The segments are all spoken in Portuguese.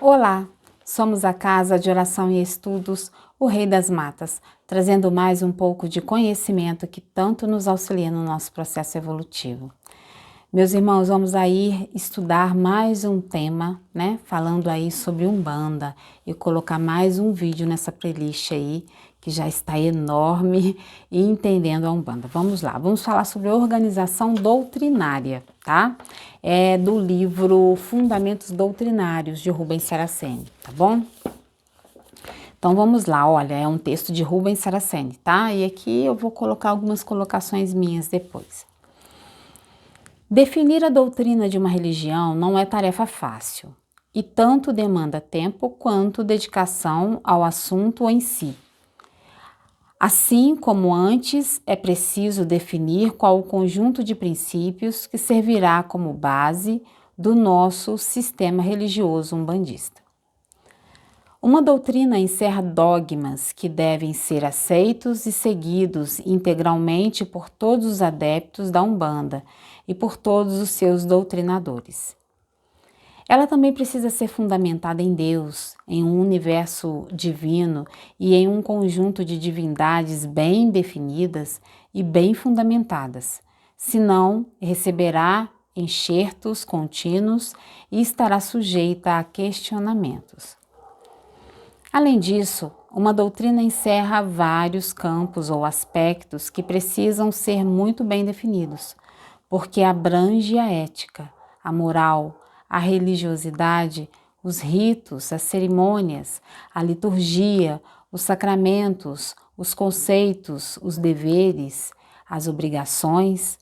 Olá, somos a Casa de Oração e Estudos, o Rei das Matas, trazendo mais um pouco de conhecimento que tanto nos auxilia no nosso processo evolutivo. Meus irmãos, vamos aí estudar mais um tema, né? Falando aí sobre Umbanda e colocar mais um vídeo nessa playlist aí, que já está enorme, e entendendo a Umbanda. Vamos lá, vamos falar sobre organização doutrinária, tá? É do livro Fundamentos Doutrinários, de Rubens Saraceni, tá bom? Então vamos lá, olha, é um texto de Rubens Saraceni, tá? E aqui eu vou colocar algumas colocações minhas depois. Definir a doutrina de uma religião não é tarefa fácil, e tanto demanda tempo quanto dedicação ao assunto em si. Assim como antes, é preciso definir qual o conjunto de princípios que servirá como base do nosso sistema religioso umbandista. Uma doutrina encerra dogmas que devem ser aceitos e seguidos integralmente por todos os adeptos da Umbanda e por todos os seus doutrinadores. Ela também precisa ser fundamentada em Deus, em um universo divino e em um conjunto de divindades bem definidas e bem fundamentadas, senão receberá enxertos contínuos e estará sujeita a questionamentos. Além disso, uma doutrina encerra vários campos ou aspectos que precisam ser muito bem definidos, porque abrange a ética, a moral, a religiosidade, os ritos, as cerimônias, a liturgia, os sacramentos, os conceitos, os deveres, as obrigações,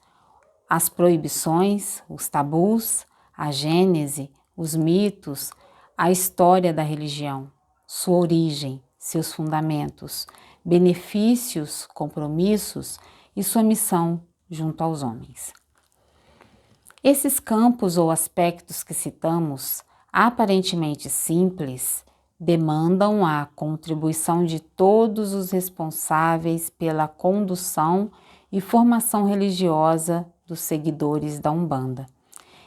as proibições, os tabus, a gênese, os mitos, a história da religião, sua origem, seus fundamentos, benefícios, compromissos e sua missão junto aos homens. Esses campos ou aspectos que citamos, aparentemente simples, demandam a contribuição de todos os responsáveis pela condução e formação religiosa dos seguidores da Umbanda,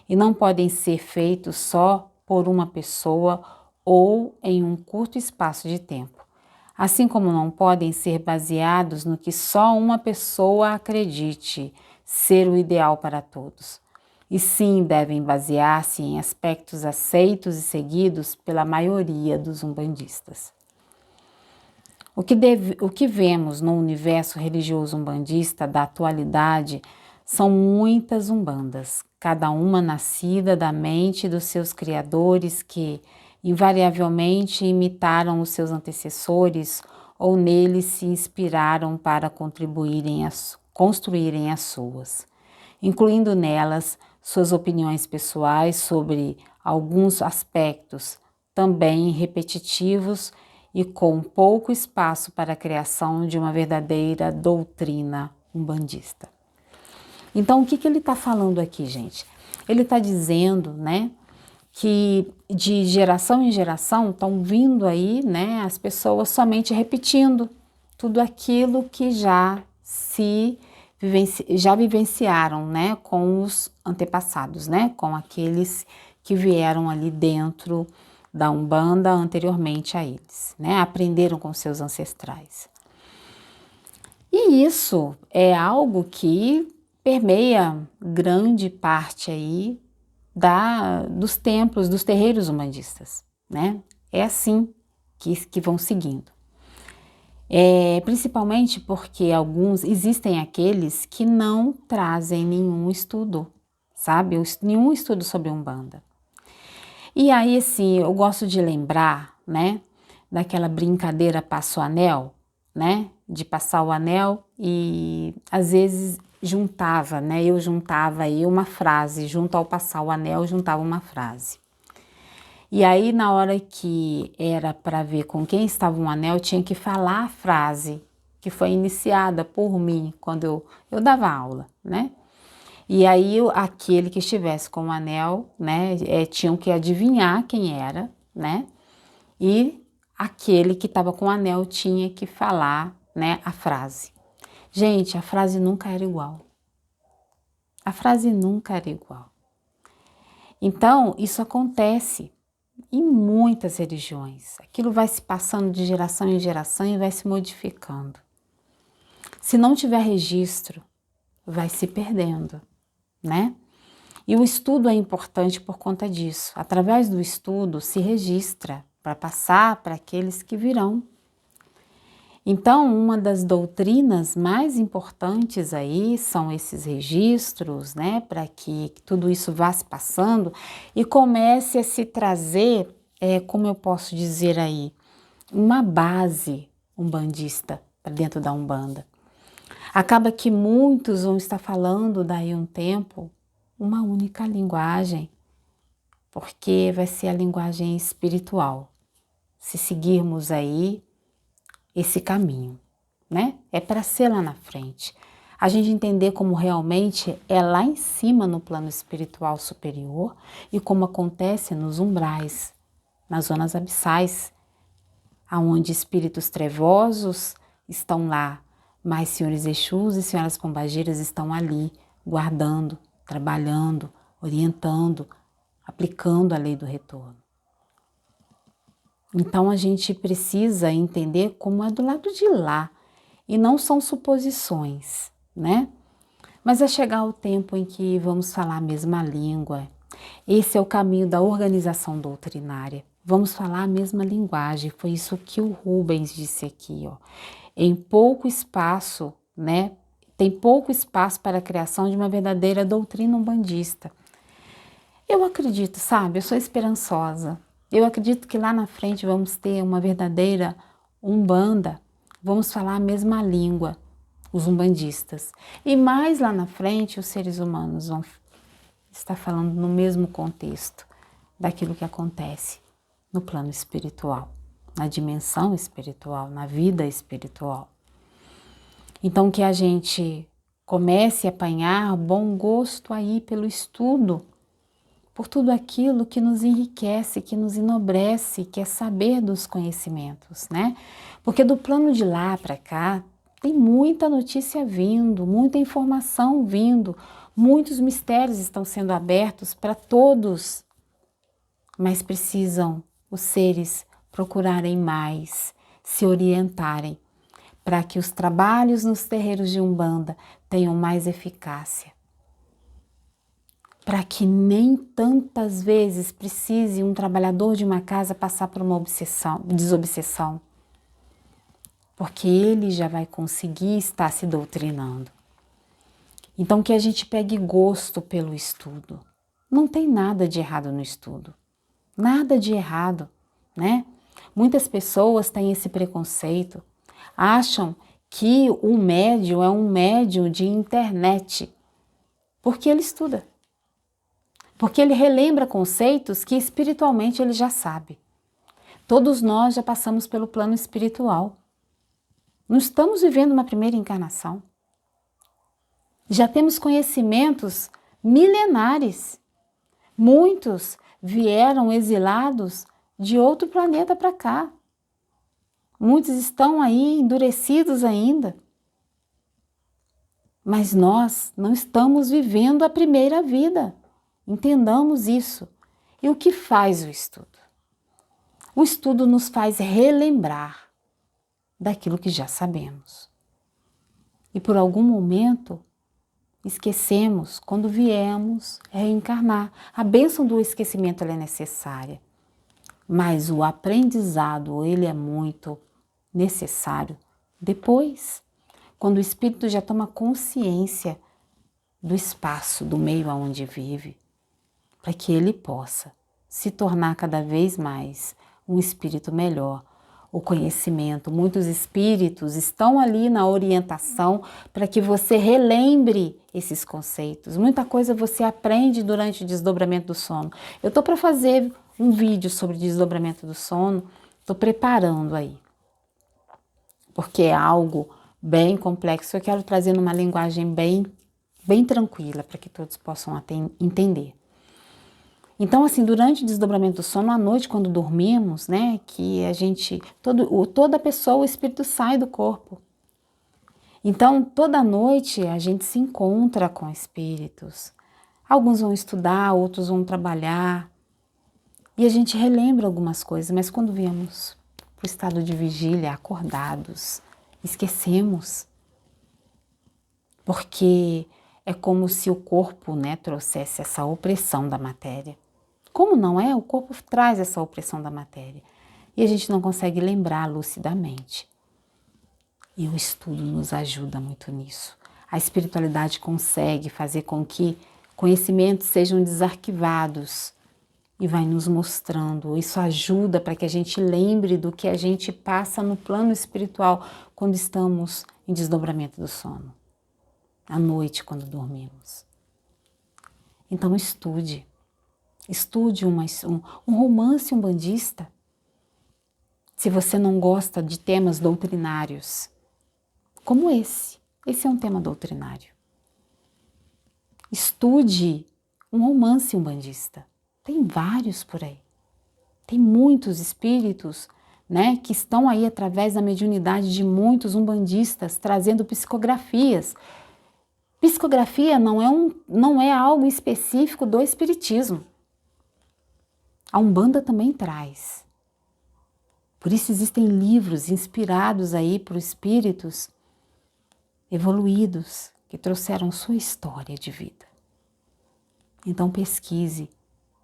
e não podem ser feitos só por uma pessoa ou em um curto espaço de tempo, assim como não podem ser baseados no que só uma pessoa acredite ser o ideal para todos. E sim devem basear-se em aspectos aceitos e seguidos pela maioria dos umbandistas. O que vemos no universo religioso umbandista da atualidade são muitas umbandas, cada uma nascida da mente dos seus criadores que, invariavelmente, imitaram os seus antecessores ou neles se inspiraram para construírem as suas, incluindo nelas suas opiniões pessoais sobre alguns aspectos, também repetitivos e com pouco espaço para a criação de uma verdadeira doutrina umbandista. Então, o que ele está falando aqui, gente? Ele está dizendo, né, que de geração em geração estão vindo aí, né, as pessoas somente repetindo tudo aquilo que já vivenciaram, né, com os antepassados, né, com aqueles que vieram ali dentro da Umbanda anteriormente a eles, né, aprenderam com seus ancestrais. E isso é algo que permeia grande parte aí dos templos, dos terreiros umbandistas, né? É assim que vão seguindo. Principalmente porque existem aqueles que não trazem nenhum estudo, sabe? Nenhum estudo sobre Umbanda. E aí, assim, eu gosto de lembrar, né, daquela brincadeira passa o anel, né? De passar o anel e às vezes juntava, né? Eu juntava aí uma frase, junto ao passar o anel, eu juntava uma frase. E aí, na hora que era para ver com quem estava um anel, eu tinha que falar a frase que foi iniciada por mim quando eu dava aula, né? E aí, aquele que estivesse com o anel, né, tinham que adivinhar quem era, né? E aquele que estava com o anel tinha que falar, né, a frase. Gente, a frase nunca era igual. A frase nunca era igual. Então, isso acontece. em muitas religiões. Aquilo vai se passando de geração em geração e vai se modificando. Se não tiver registro, vai se perdendo, né? E o estudo é importante por conta disso. Através do estudo se registra para passar para aqueles que virão. Então, uma das doutrinas mais importantes aí são esses registros, né, para que tudo isso vá se passando e comece a se trazer, como eu posso dizer aí, uma base umbandista para dentro da Umbanda. Acaba que muitos vão estar falando daí um tempo uma única linguagem, porque vai ser a linguagem espiritual, se seguirmos aí esse caminho, né? É para ser lá na frente. A gente entender como realmente é lá em cima no plano espiritual superior e como acontece nos umbrais, nas zonas abissais, aonde espíritos trevosos estão lá, mas senhores Exus e senhoras Pombagiras estão ali, guardando, trabalhando, orientando, aplicando a lei do retorno. Então a gente precisa entender como é do lado de lá e não são suposições, né? Mas vai chegar o tempo em que vamos falar a mesma língua. Esse é o caminho da organização doutrinária. Vamos falar a mesma linguagem. Foi isso que o Rubens disse aqui, ó. Em pouco espaço, né? Tem pouco espaço para a criação de uma verdadeira doutrina umbandista. Eu acredito, sabe? Eu sou esperançosa. Eu acredito que lá na frente vamos ter uma verdadeira Umbanda. Vamos falar a mesma língua, os umbandistas. E mais lá na frente, os seres humanos vão estar falando no mesmo contexto daquilo que acontece no plano espiritual, na dimensão espiritual, na vida espiritual. Então que a gente comece a apanhar bom gosto aí pelo estudo, por tudo aquilo que nos enriquece, que nos enobrece, que é saber dos conhecimentos, né? Porque do plano de lá para cá tem muita notícia vindo, muita informação vindo, muitos mistérios estão sendo abertos para todos, mas precisam os seres procurarem mais, se orientarem, para que os trabalhos nos terreiros de Umbanda tenham mais eficácia. Para que nem tantas vezes precise um trabalhador de uma casa passar por uma desobsessão, porque ele já vai conseguir estar se doutrinando. Então que a gente pegue gosto pelo estudo. Não tem nada de errado no estudo, nada de errado, né? Muitas pessoas têm esse preconceito, acham que o médium é um médium de internet, porque ele estuda. Porque ele relembra conceitos que espiritualmente ele já sabe. Todos nós já passamos pelo plano espiritual. Não estamos vivendo uma primeira encarnação. Já temos conhecimentos milenares. Muitos vieram exilados de outro planeta para cá. Muitos estão aí endurecidos ainda. Mas nós não estamos vivendo a primeira vida. Entendamos isso. E o que faz o estudo? O estudo nos faz relembrar daquilo que já sabemos. E por algum momento esquecemos quando viemos reencarnar. A bênção do esquecimento ela é necessária, mas o aprendizado ele é muito necessário depois, quando o espírito já toma consciência do espaço, do meio aonde vive, para que ele possa se tornar cada vez mais um espírito melhor. O conhecimento, muitos espíritos estão ali na orientação para que você relembre esses conceitos. Muita coisa você aprende durante o desdobramento do sono. Eu estou para fazer um vídeo sobre desdobramento do sono, estou preparando aí, porque é algo bem complexo. Eu quero trazer numa linguagem bem tranquila para que todos possam entender. Então, assim, durante o desdobramento do sono, à noite, quando dormimos, né, que a gente, toda pessoa, o espírito sai do corpo. Então, toda noite a gente se encontra com espíritos. Alguns vão estudar, outros vão trabalhar. E a gente relembra algumas coisas, mas quando viemos para o estado de vigília, acordados, esquecemos. Porque é como se o corpo, né, trouxesse essa opressão da matéria. Como não é? O corpo traz essa opressão da matéria. E a gente não consegue lembrar lucidamente. E o estudo nos ajuda muito nisso. A espiritualidade consegue fazer com que conhecimentos sejam desarquivados e vai nos mostrando. Isso ajuda para que a gente lembre do que a gente passa no plano espiritual quando estamos em desdobramento do sono, à noite quando dormimos. Então estude um romance umbandista. Se você não gosta de temas doutrinários, como esse é um tema doutrinário. Estude um romance umbandista. Tem vários por aí. Tem muitos espíritos, né, que estão aí através da mediunidade de muitos umbandistas trazendo psicografias. Psicografia não é algo específico do espiritismo. A Umbanda também traz. Por isso existem livros inspirados aí por espíritos evoluídos que trouxeram sua história de vida. Então pesquise.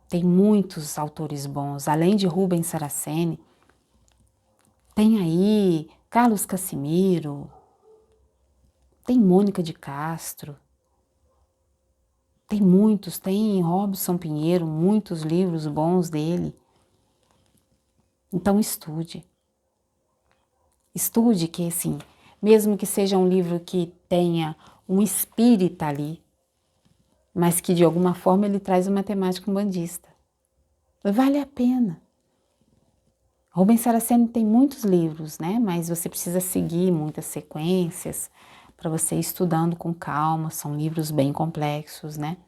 Tem muitos autores bons, além de Rubens Saraceni. Tem aí Carlos Casimiro, tem Mônica de Castro, tem muitos, tem Robson Pinheiro, muitos livros bons dele. Então estude. Estude que assim, mesmo que seja um livro que tenha um espírita ali, mas que de alguma forma ele traz uma temática umbandista. Vale a pena. Rubens Saraceni tem muitos livros, né? Mas você precisa seguir muitas sequências para você ir estudando com calma. São livros bem complexos, né?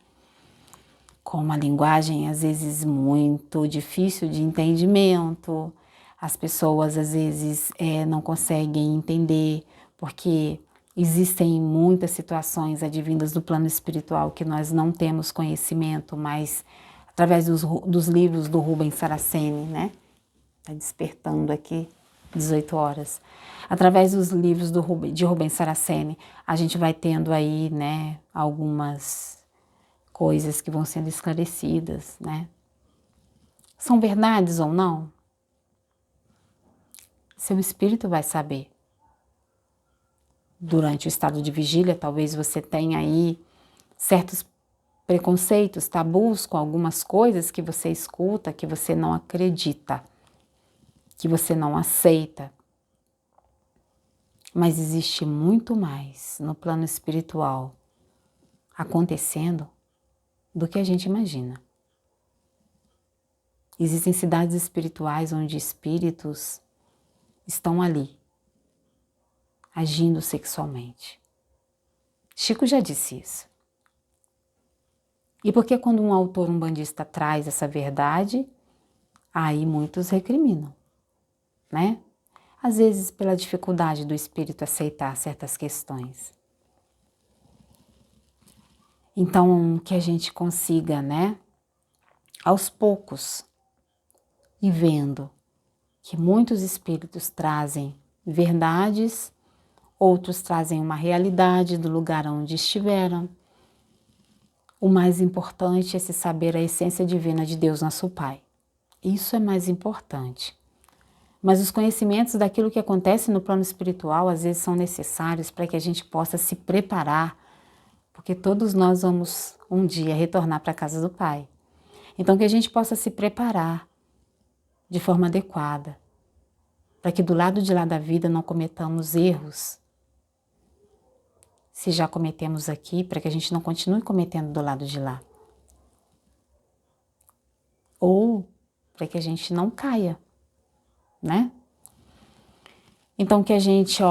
Com uma linguagem às vezes muito difícil de entendimento. As pessoas às vezes não conseguem entender porque existem muitas situações advindas do plano espiritual que nós não temos conhecimento, mas através dos livros do Rubens Saraceni, né? Está despertando aqui, 18 horas. Através dos livros de Rubens Saraceni, a gente vai tendo aí, né, algumas coisas que vão sendo esclarecidas, né? São verdades ou não? Seu espírito vai saber. Durante o estado de vigília, talvez você tenha aí certos preconceitos, tabus com algumas coisas que você escuta, que você não acredita, que você não aceita. Mas existe muito mais no plano espiritual acontecendo do que a gente imagina. Existem cidades espirituais onde espíritos estão ali, agindo sexualmente. Chico já disse isso. E porque quando um autor umbandista traz essa verdade, aí muitos recriminam, né? Às vezes pela dificuldade do espírito aceitar certas questões. Então, que a gente consiga, né, aos poucos, ir vendo que muitos espíritos trazem verdades, outros trazem uma realidade do lugar onde estiveram. O mais importante é se saber a essência divina de Deus, nosso Pai. Isso é mais importante. Mas os conhecimentos daquilo que acontece no plano espiritual às vezes são necessários para que a gente possa se preparar, porque todos nós vamos um dia retornar para a casa do Pai. Então que a gente possa se preparar de forma adequada, para que do lado de lá da vida não cometamos erros. Se já cometemos aqui, para que a gente não continue cometendo do lado de lá. Ou para que a gente não caia, né? Então que a gente,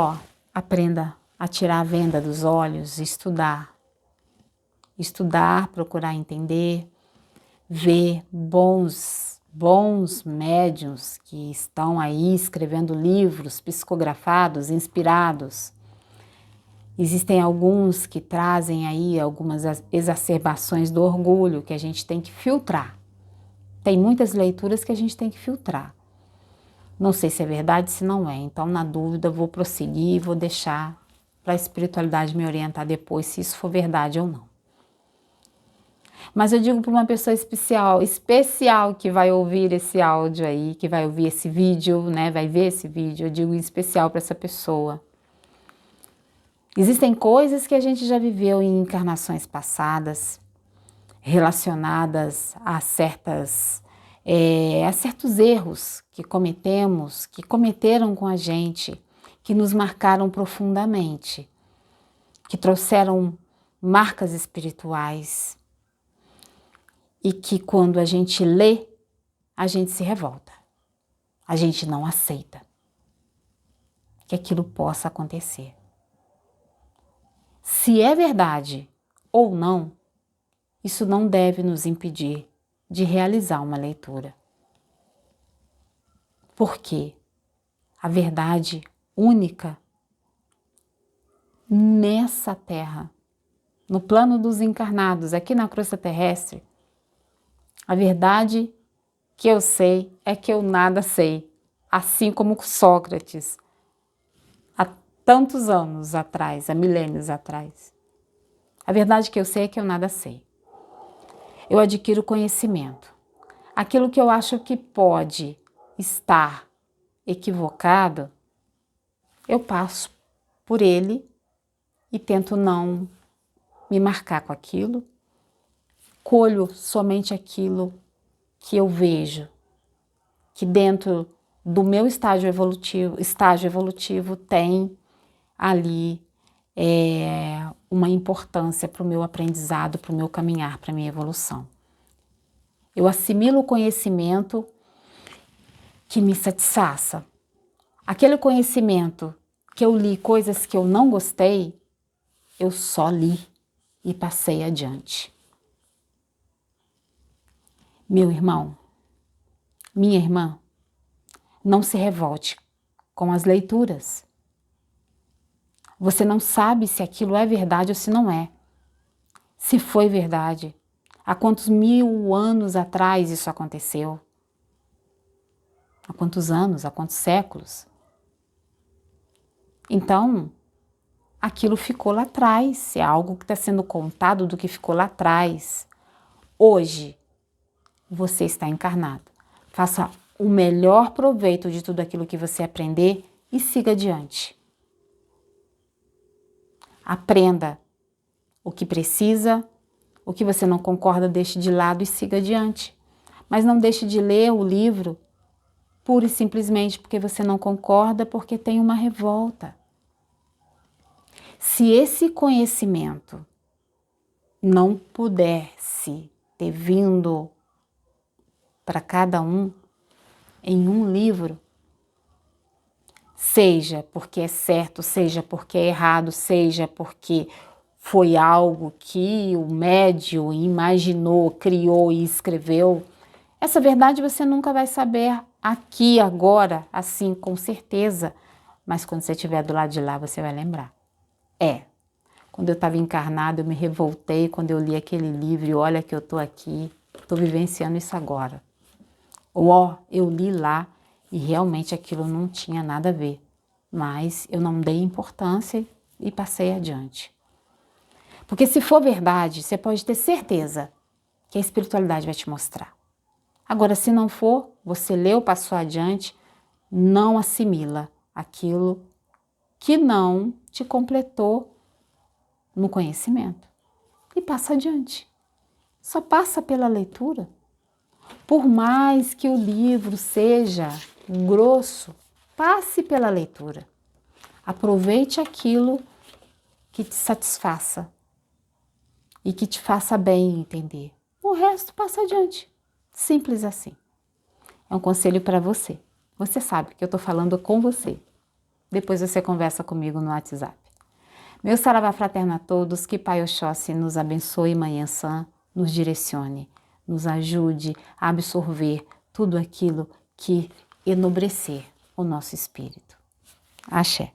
aprenda a tirar a venda dos olhos, estudar, procurar entender, ver bons médiuns que estão aí escrevendo livros psicografados, inspirados. Existem alguns que trazem aí algumas exacerbações do orgulho que a gente tem que filtrar. Tem muitas leituras que a gente tem que filtrar. Não sei se é verdade, se não é. Então, na dúvida, vou prosseguir e vou deixar para a espiritualidade me orientar depois se isso for verdade ou não. Mas eu digo para uma pessoa especial que vai ouvir esse áudio aí, que vai ouvir esse vídeo, né? Vai ver esse vídeo, eu digo em especial para essa pessoa. Existem coisas que a gente já viveu em encarnações passadas, relacionadas a certos erros que cometemos, que cometeram com a gente, que nos marcaram profundamente, que trouxeram marcas espirituais e que quando a gente lê, a gente se revolta, a gente não aceita que aquilo possa acontecer. Se é verdade ou não, isso não deve nos impedir de realizar uma leitura. Porque a verdade única nessa terra, no plano dos encarnados, aqui na crosta terrestre, a verdade que eu sei é que eu nada sei, assim como Sócrates, há tantos anos atrás, há milênios atrás. A verdade que eu sei é que eu nada sei. Eu adquiro conhecimento. Aquilo que eu acho que pode estar equivocado, eu passo por ele e tento não me marcar com aquilo, colho somente aquilo que eu vejo, que dentro do meu estágio evolutivo tem ali uma importância para o meu aprendizado, para o meu caminhar, para a minha evolução. Eu assimilo o conhecimento que me satisfaça. Aquele conhecimento que eu li, coisas que eu não gostei, eu só li e passei adiante. Meu irmão, minha irmã, não se revolte com as leituras. Você não sabe se aquilo é verdade ou se não é. Se foi verdade, há quantos 1000 anos atrás isso aconteceu? Há quantos anos, há quantos séculos? Então, aquilo ficou lá atrás, é algo que está sendo contado do que ficou lá atrás. Hoje, você está encarnado. Faça o melhor proveito de tudo aquilo que você aprender e siga adiante. Aprenda o que precisa, o que você não concorda, deixe de lado e siga adiante. Mas não deixe de ler o livro pura e simplesmente porque você não concorda, porque tem uma revolta. Se esse conhecimento não pudesse ter vindo para cada um em um livro, seja porque é certo, seja porque é errado, seja porque foi algo que o médium imaginou, criou e escreveu, essa verdade você nunca vai saber aqui, agora, assim, com certeza. Mas quando você estiver do lado de lá, você vai lembrar. Quando eu estava encarnada, eu me revoltei quando eu li aquele livro e olha que eu estou aqui, estou vivenciando isso agora. Eu li lá e realmente aquilo não tinha nada a ver, mas eu não dei importância e passei adiante. Porque se for verdade, você pode ter certeza que a espiritualidade vai te mostrar. Agora, se não for, você leu, passou adiante, não assimila aquilo que não te completou no conhecimento e passa adiante. Só passa pela leitura. Por mais que o livro seja grosso, passe pela leitura. Aproveite aquilo que te satisfaça e que te faça bem entender. O resto passa adiante. Simples assim. É um conselho para você. Você sabe que eu estou falando com você. Depois você conversa comigo no WhatsApp. Meu saravá fraterno a todos, que Pai Oxóssi nos abençoe, Mãe Ansã, nos direcione, nos ajude a absorver tudo aquilo que enobrecer o nosso espírito. Axé.